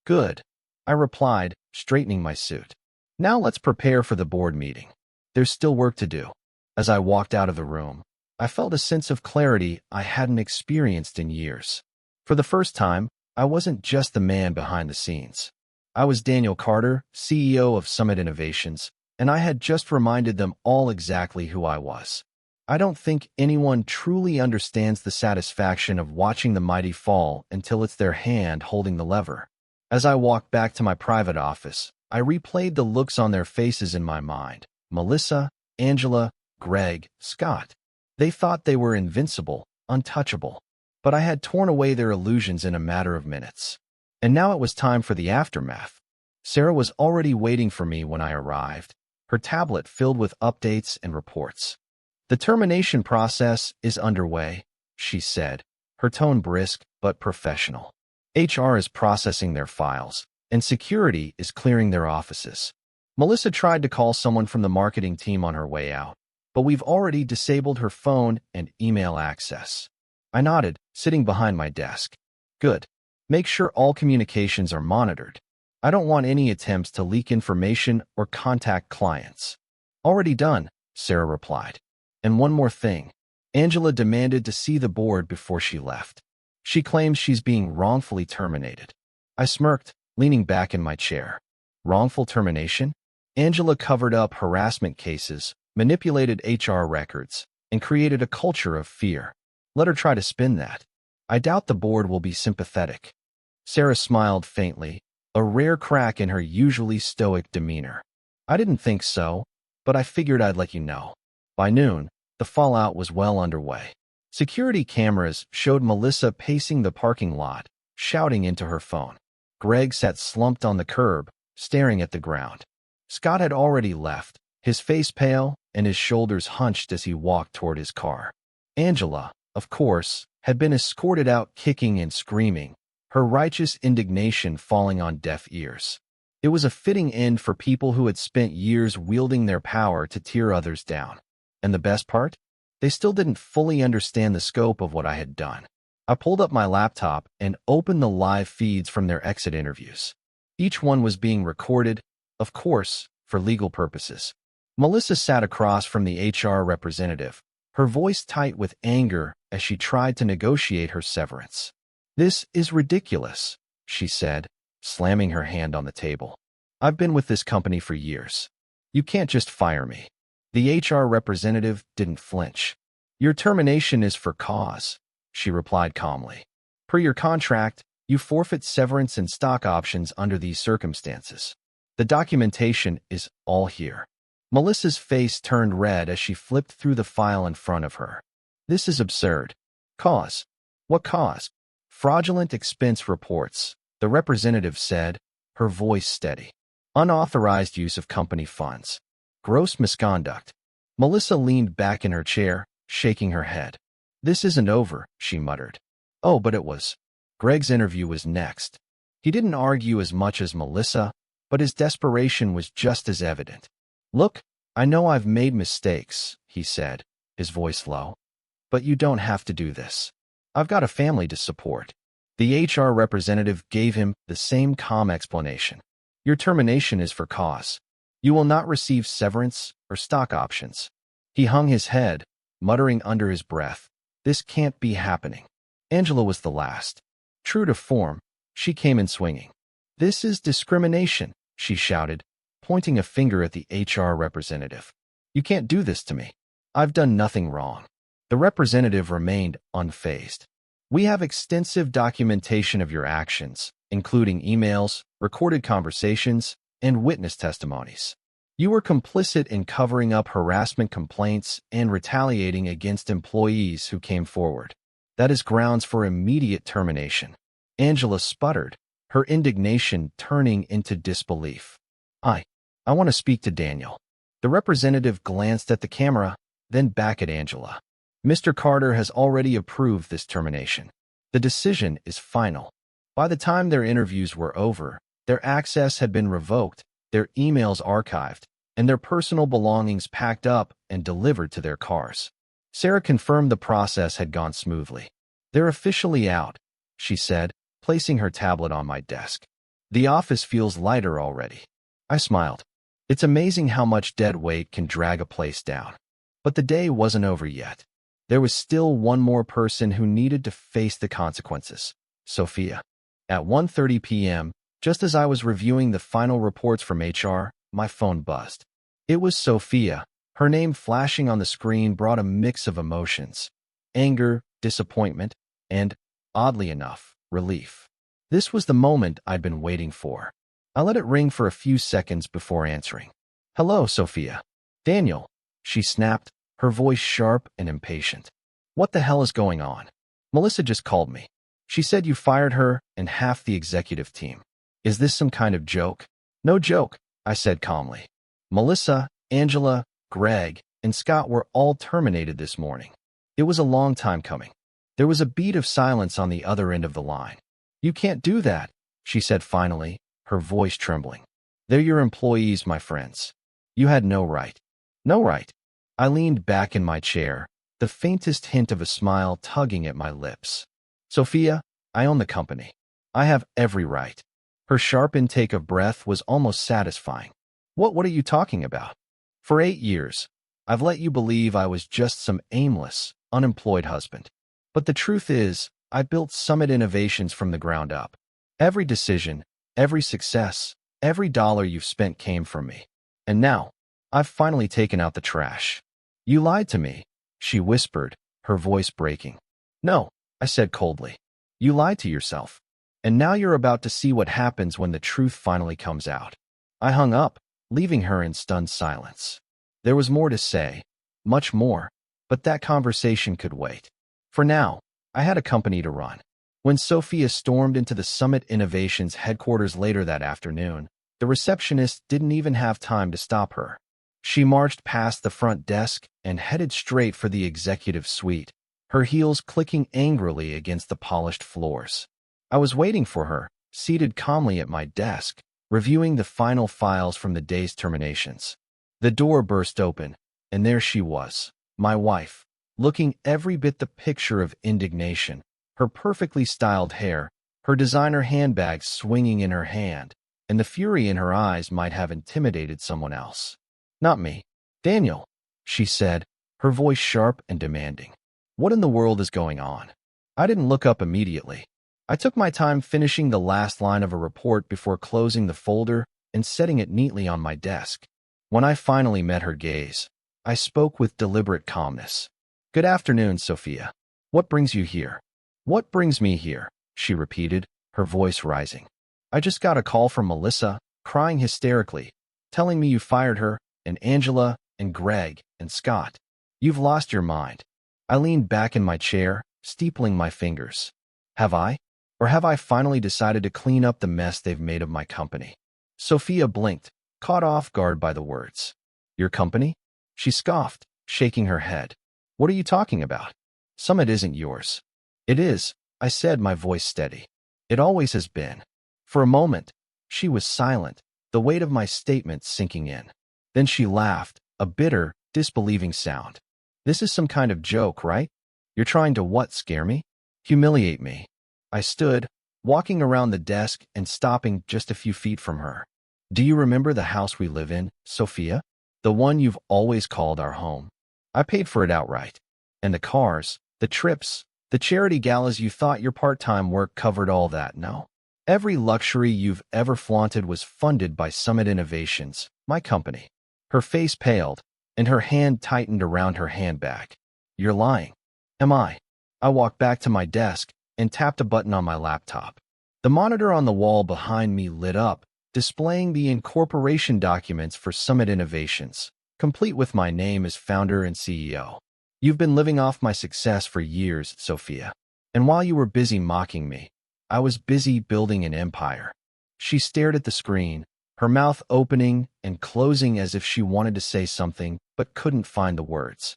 A: "Good," I replied, straightening my suit. "Now let's prepare for the board meeting. There's still work to do." As I walked out of the room, I felt a sense of clarity I hadn't experienced in years. For the first time, I wasn't just the man behind the scenes. I was Daniel Carter, CEO of Summit Innovations, and I had just reminded them all exactly who I was. I don't think anyone truly understands the satisfaction of watching the mighty fall until it's their hand holding the lever. As I walked back to my private office, I replayed the looks on their faces in my mind. Melissa, Angela, Greg, Scott. They thought they were invincible, untouchable. But I had torn away their illusions in a matter of minutes. And now it was time for the aftermath. Sarah was already waiting for me when I arrived, her tablet filled with updates and reports. "The termination process is underway," she said, her tone brisk but professional. "HR is processing their files, and security is clearing their offices." Melissa tried to call someone from the marketing team on her way out, but we've already disabled her phone and email access. I nodded, sitting behind my desk. "Good. Make sure all communications are monitored. I don't want any attempts to leak information or contact clients." "Already done," Sarah replied. "And one more thing." Angela demanded to see the board before she left. "She claims she's being wrongfully terminated." I smirked, leaning back in my chair. Wrongful termination? Angela covered up harassment cases, manipulated HR records, and created a culture of fear. Let her try to spin that. I doubt the board will be sympathetic. Sarah smiled faintly, a rare crack in her usually stoic demeanor. "I didn't think so, but I figured I'd let you know." By noon, the fallout was well underway. Security cameras showed Melissa pacing the parking lot, shouting into her phone. Greg sat slumped on the curb, staring at the ground. Scott had already left, his face pale and his shoulders hunched as he walked toward his car. Angela, of course, had been escorted out kicking and screaming, her righteous indignation falling on deaf ears. It was a fitting end for people who had spent years wielding their power to tear others down. And the best part? They still didn't fully understand the scope of what I had done. I pulled up my laptop and opened the live feeds from their exit interviews. Each one was being recorded, of course, for legal purposes. Melissa sat across from the HR representative, her voice tight with anger as she tried to negotiate her severance. "This is ridiculous," she said, slamming her hand on the table. "I've been with this company for years. You can't just fire me." The HR representative didn't flinch. "Your termination is for cause," she replied calmly. "Per your contract, you forfeit severance and stock options under these circumstances. The documentation is all here." Melissa's face turned red as she flipped through the file in front of her. "This is absurd." "Cause? What cause?" "Fraudulent expense reports," the representative said, her voice steady. "Unauthorized use of company funds. Gross misconduct." Melissa leaned back in her chair, shaking her head. "This isn't over," she muttered. Oh, but it was. Greg's interview was next. He didn't argue as much as Melissa, but his desperation was just as evident. "Look, I know I've made mistakes," he said, his voice low. "But you don't have to do this. I've got a family to support." The HR representative gave him the same calm explanation. "Your termination is for cause. You will not receive severance or stock options." He hung his head, muttering under his breath, "This can't be happening." Angela was the last. True to form, she came in swinging. "This is discrimination," she shouted, pointing a finger at the HR representative. "You can't do this to me. I've done nothing wrong." The representative remained unfazed. We have extensive documentation of your actions, including emails, recorded conversations, and witness testimonies. You were complicit in covering up harassment complaints and retaliating against employees who came forward. That is grounds for immediate termination. Angela sputtered, her indignation turning into disbelief. I want to speak to Daniel. The representative glanced at the camera, then back at Angela. Mr. Carter has already approved this termination. The decision is final. By the time their interviews were over, their access had been revoked, their emails archived, and their personal belongings packed up and delivered to their cars. Sarah confirmed the process had gone smoothly. They're officially out, she said, placing her tablet on my desk. The office feels lighter already. I smiled. It's amazing how much dead weight can drag a place down. But the day wasn't over yet. There was still one more person who needed to face the consequences. Sophia. At 1:30 p.m., just as I was reviewing the final reports from HR, my phone buzzed. It was Sophia. Her name flashing on the screen brought a mix of emotions. Anger, disappointment, and, oddly enough, relief. This was the moment I'd been waiting for. I let it ring for a few seconds before answering. Hello, Sophia. Daniel, she snapped, her voice sharp and impatient. What the hell is going on? Melissa just called me. She said you fired her and half the executive team. Is this some kind of joke? No joke, I said calmly. Melissa, Angela, Greg, and Scott were all terminated this morning. It was a long time coming. There was a beat of silence on the other end of the line. You can't do that, she said finally, her voice trembling. They're your employees, my friends. You had no right. No right. I leaned back in my chair, the faintest hint of a smile tugging at my lips. Sophia, I own the company. I have every right. Her sharp intake of breath was almost satisfying. What are you talking about? For 8 years, I've let you believe I was just some aimless, unemployed husband. But the truth is, I built Summit Innovations from the ground up. Every decision, every success, every dollar you've spent came from me. And now, I've finally taken out the trash. You lied to me, she whispered, her voice breaking. No, I said coldly. You lied to yourself. And now you're about to see what happens when the truth finally comes out. I hung up, leaving her in stunned silence. There was more to say, much more, but that conversation could wait. For now, I had a company to run. When Sophia stormed into the Summit Innovations headquarters later that afternoon, the receptionist didn't even have time to stop her. She marched past the front desk and headed straight for the executive suite, her heels clicking angrily against the polished floors. I was waiting for her, seated calmly at my desk, reviewing the final files from the day's terminations. The door burst open, and there she was, my wife, looking every bit the picture of indignation, her perfectly styled hair, her designer handbag swinging in her hand, and the fury in her eyes might have intimidated someone else. Not me. Daniel, she said, her voice sharp and demanding. What in the world is going on? I didn't look up immediately. I took my time finishing the last line of a report before closing the folder and setting it neatly on my desk. When I finally met her gaze, I spoke with deliberate calmness. Good afternoon, Sophia. What brings you here? What brings me here? She repeated, her voice rising. I just got a call from Melissa, crying hysterically, telling me you fired her, and Angela, and Greg, and Scott. You've lost your mind. I leaned back in my chair, steepling my fingers. Have I? Or have I finally decided to clean up the mess they've made of my company? Sophia blinked, caught off guard by the words. Your company? She scoffed, shaking her head. What are you talking about? Summit isn't yours. It is, I said, my voice steady. It always has been. For a moment, she was silent, the weight of my statement sinking in. Then she laughed, a bitter, disbelieving sound. This is some kind of joke, right? You're trying to what, scare me? Humiliate me. I stood, walking around the desk and stopping just a few feet from her. Do you remember the house we live in, Sophia? The one you've always called our home. I paid for it outright. And the cars, the trips, the charity galas, you thought your part-time work covered all that, no? Every luxury you've ever flaunted was funded by Summit Innovations, my company. Her face paled, and her hand tightened around her handbag. You're lying. Am I? I walked back to my desk and tapped a button on my laptop. The monitor on the wall behind me lit up, displaying the incorporation documents for Summit Innovations, complete with my name as founder and CEO. You've been living off my success for years, Sophia. And while you were busy mocking me, I was busy building an empire. She stared at the screen, her mouth opening and closing as if she wanted to say something but couldn't find the words.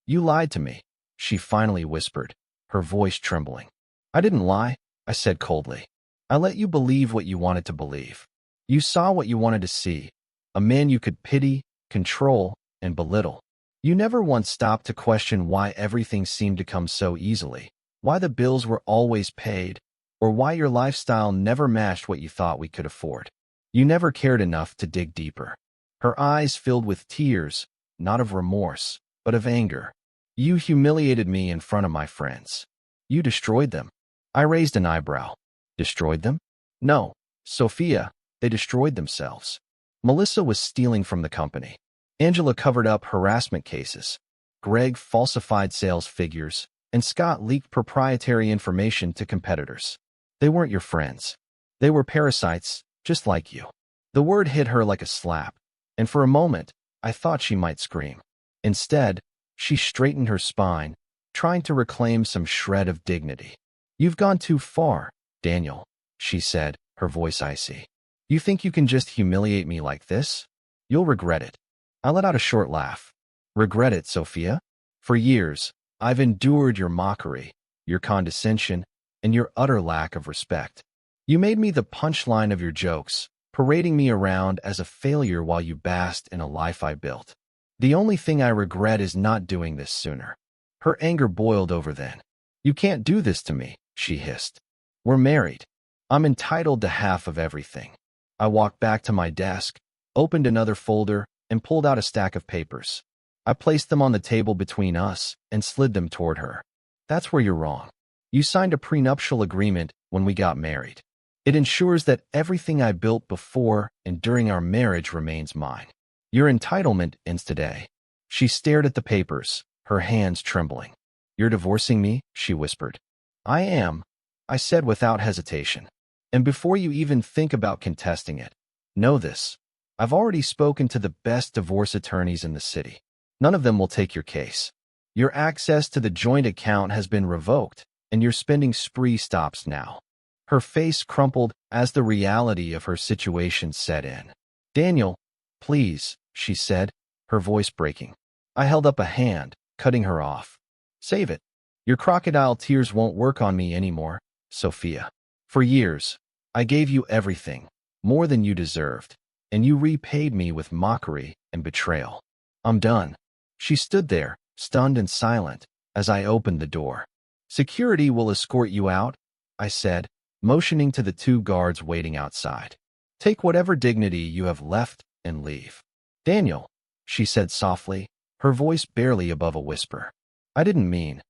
A: You lied to me, she finally whispered, her voice trembling. I didn't lie, I said coldly. I let you believe what you wanted to believe. You saw what you wanted to see, a man you could pity, control, and belittle. You never once stopped to question why everything seemed to come so easily, why the bills were always paid, or why your lifestyle never matched what you thought we could afford. You never cared enough to dig deeper. Her eyes filled with tears, not of remorse, but of anger. You humiliated me in front of my friends. You destroyed them. I raised an eyebrow. Destroyed them? No, Sophia, they destroyed themselves. Melissa was stealing from the company. Angela covered up harassment cases. Greg falsified sales figures, and Scott leaked proprietary information to competitors. They weren't your friends. They were parasites, just like you. The word hit her like a slap, and for a moment, I thought she might scream. Instead, she straightened her spine, trying to reclaim some shred of dignity. You've gone too far, Daniel, she said, her voice icy. You think you can just humiliate me like this? You'll regret it. I let out a short laugh. Regret it, Sophia? For years, I've endured your mockery, your condescension, and your utter lack of respect. You made me the punchline of your jokes, parading me around as a failure while you basked in a life I built. The only thing I regret is not doing this sooner. Her anger boiled over then. You can't do this to me, she hissed. We're married. I'm entitled to half of everything. I walked back to my desk, opened another folder, and pulled out a stack of papers. I placed them on the table between us and slid them toward her. That's where you're wrong. You signed a prenuptial agreement when we got married. It ensures that everything I built before and during our marriage remains mine. Your entitlement ends today. She stared at the papers, her hands trembling. You're divorcing me? She whispered. I am, I said without hesitation. And before you even think about contesting it, know this. I've already spoken to the best divorce attorneys in the city. None of them will take your case. Your access to the joint account has been revoked, and your spending spree stops now. Her face crumpled as the reality of her situation set in. Daniel, please, she said, her voice breaking. I held up a hand, cutting her off. Save it. Your crocodile tears won't work on me anymore, Sophia. For years, I gave you everything, more than you deserved, and you repaid me with mockery and betrayal. I'm done. She stood there, stunned and silent, as I opened the door. Security will escort you out, I said, motioning to the two guards waiting outside. Take whatever dignity you have left and leave. Daniel, she said softly, her voice barely above a whisper. I didn't mean.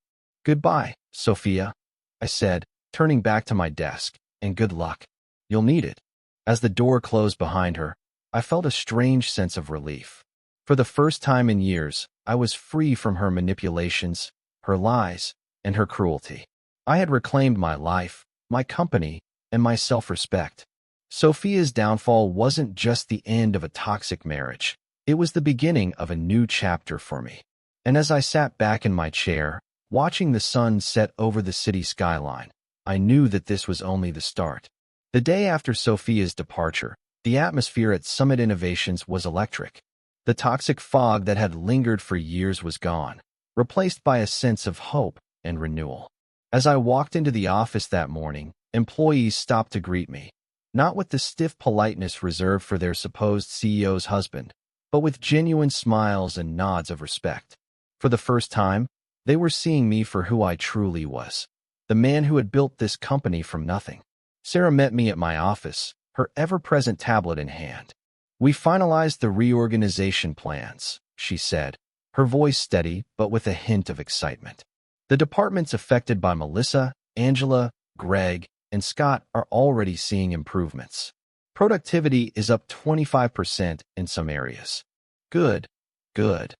A: Goodbye, Sophia, I said, turning back to my desk, and good luck. You'll need it. As the door closed behind her, I felt a strange sense of relief. For the first time in years, I was free from her manipulations, her lies, and her cruelty. I had reclaimed my life, my company, and my self-respect. Sophia's downfall wasn't just the end of a toxic marriage. It was the beginning of a new chapter for me. And as I sat back in my chair, watching the sun set over the city skyline, I knew that this was only the start. The day after Sophia's departure, the atmosphere at Summit Innovations was electric. The toxic fog that had lingered for years was gone, replaced by a sense of hope and renewal. As I walked into the office that morning, employees stopped to greet me, not with the stiff politeness reserved for their supposed CEO's husband, but with genuine smiles and nods of respect. For the first time, they were seeing me for who I truly was, the man who had built this company from nothing. Sarah met me at my office, her ever-present tablet in hand. We finalized the reorganization plans, she said, her voice steady but with a hint of excitement. The departments affected by Melissa, Angela, Greg, and Scott are already seeing improvements. Productivity is up 25% in some areas. Good, good.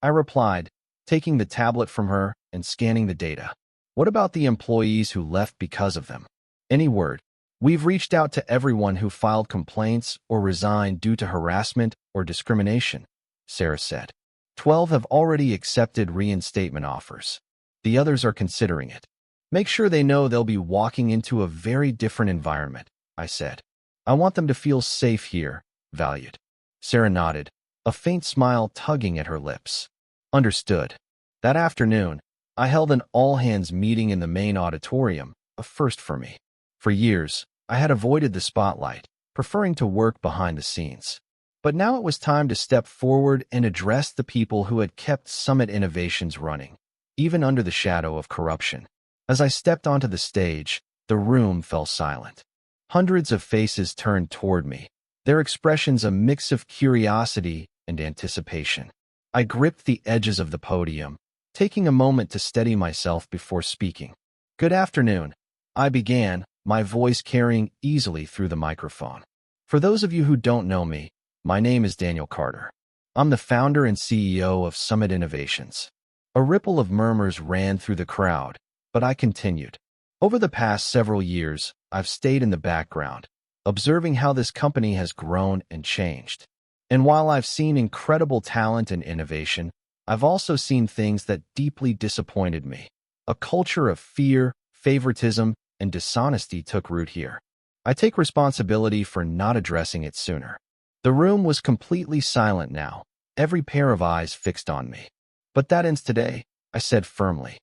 A: I replied, taking the tablet from her and scanning the data. What about the employees who left because of them? Any word? We've reached out to everyone who filed complaints or resigned due to harassment or discrimination, Sarah said. 12 have already accepted reinstatement offers. The others are considering it. Make sure they know they'll be walking into a very different environment, I said. I want them to feel safe here, valued. Sarah nodded, a faint smile tugging at her lips. Understood. That afternoon, I held an all-hands meeting in the main auditorium, a first for me. For years, I had avoided the spotlight, preferring to work behind the scenes. But now it was time to step forward and address the people who had kept Summit Innovations running, even under the shadow of corruption. As I stepped onto the stage, the room fell silent. Hundreds of faces turned toward me, their expressions a mix of curiosity and anticipation. I gripped the edges of the podium, taking a moment to steady myself before speaking. Good afternoon, I began, my voice carrying easily through the microphone. For those of you who don't know me, my name is Daniel Carter. I'm the founder and CEO of Summit Innovations. A ripple of murmurs ran through the crowd, but I continued. Over the past several years, I've stayed in the background, observing how this company has grown and changed. And while I've seen incredible talent and innovation, I've also seen things that deeply disappointed me. A culture of fear, favoritism, and dishonesty took root here. I take responsibility for not addressing it sooner. The room was completely silent now, every pair of eyes fixed on me. But that ends today, I said firmly.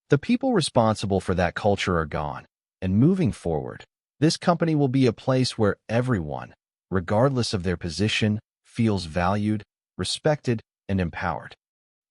A: The people responsible for that culture are gone, and moving forward, this company will be a place where everyone, regardless of their position, feels valued, respected, and empowered.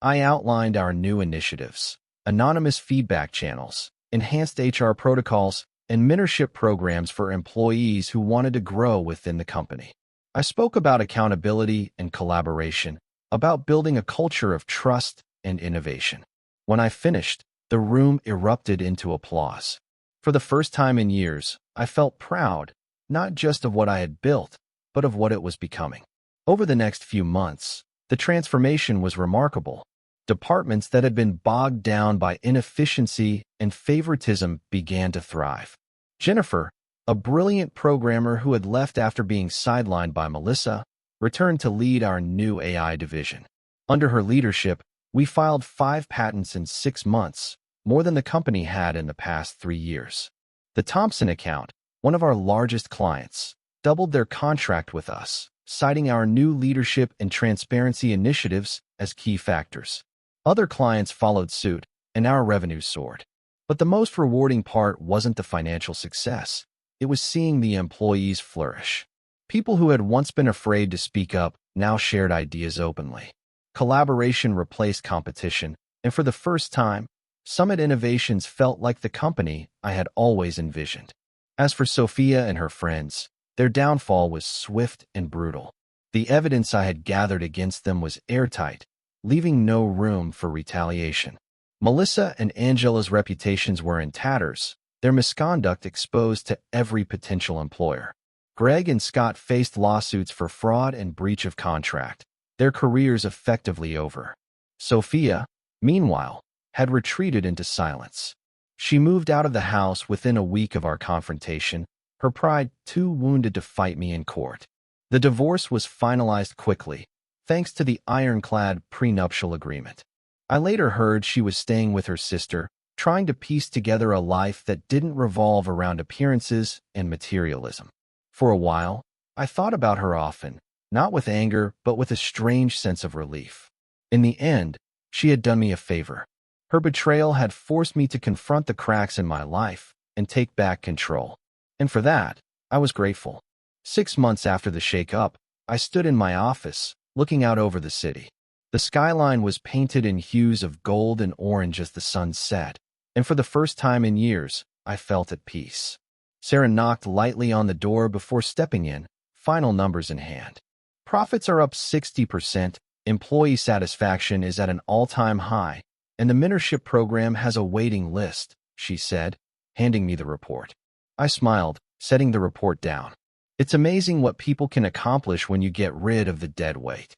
A: I outlined our new initiatives, anonymous feedback channels, enhanced HR protocols, and mentorship programs for employees who wanted to grow within the company. I spoke about accountability and collaboration, about building a culture of trust and innovation. When I finished, the room erupted into applause. For the first time in years, I felt proud, not just of what I had built, but of what it was becoming. Over the next few months, the transformation was remarkable. Departments that had been bogged down by inefficiency and favoritism began to thrive. Jennifer, a brilliant programmer who had left after being sidelined by Melissa, returned to lead our new AI division. Under her leadership, we filed 5 patents in 6 months, more than the company had in the past 3 years. The Thompson account, one of our largest clients, doubled their contract with us, citing our new leadership and transparency initiatives as key factors. Other clients followed suit, and our revenue soared. But the most rewarding part wasn't the financial success. It was seeing the employees flourish. People who had once been afraid to speak up now shared ideas openly. Collaboration replaced competition, and for the first time, Summit Innovations felt like the company I had always envisioned. As for Sophia and her friends, their downfall was swift and brutal. The evidence I had gathered against them was airtight, leaving no room for retaliation. Melissa and Angela's reputations were in tatters, their misconduct exposed to every potential employer. Greg and Scott faced lawsuits for fraud and breach of contract, their careers effectively over. Sophia, meanwhile, had retreated into silence. She moved out of the house within a week of our confrontation, her pride too wounded to fight me in court. The divorce was finalized quickly, thanks to the ironclad prenuptial agreement. I later heard she was staying with her sister, trying to piece together a life that didn't revolve around appearances and materialism. For a while, I thought about her often, not with anger, but with a strange sense of relief. In the end, she had done me a favor. Her betrayal had forced me to confront the cracks in my life and take back control. And for that, I was grateful. 6 months after the shake-up, I stood in my office, looking out over the city. The skyline was painted in hues of gold and orange as the sun set, and for the first time in years, I felt at peace. Sarah knocked lightly on the door before stepping in, final numbers in hand. Profits are up 60%, employee satisfaction is at an all-time high, and the mentorship program has a waiting list, she said, handing me the report. I smiled, setting the report down. It's amazing what people can accomplish when you get rid of the dead weight.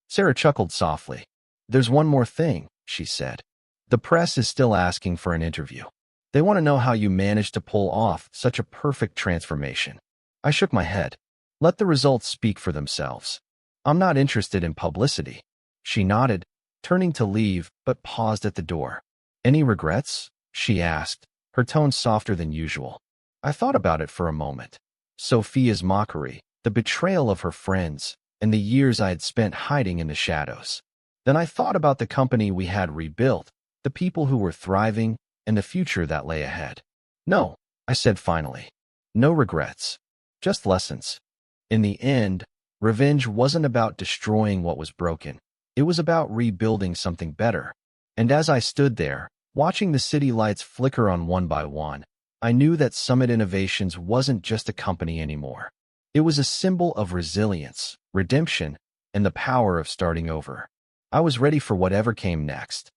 A: Sarah chuckled softly. There's one more thing, she said. The press is still asking for an interview. They want to know how you managed to pull off such a perfect transformation. I shook my head. Let the results speak for themselves. I'm not interested in publicity. She nodded, turning to leave, but paused at the door. Any regrets? She asked, her tone softer than usual. I thought about it for a moment. Sophia's mockery, the betrayal of her friends, and the years I had spent hiding in the shadows. Then I thought about the company we had rebuilt, the people who were thriving, and the future that lay ahead. No, I said finally. No regrets. Just lessons. In the end, revenge wasn't about destroying what was broken. It was about rebuilding something better. And as I stood there, watching the city lights flicker on one by one, I knew that Summit Innovations wasn't just a company anymore. It was a symbol of resilience, redemption, and the power of starting over. I was ready for whatever came next.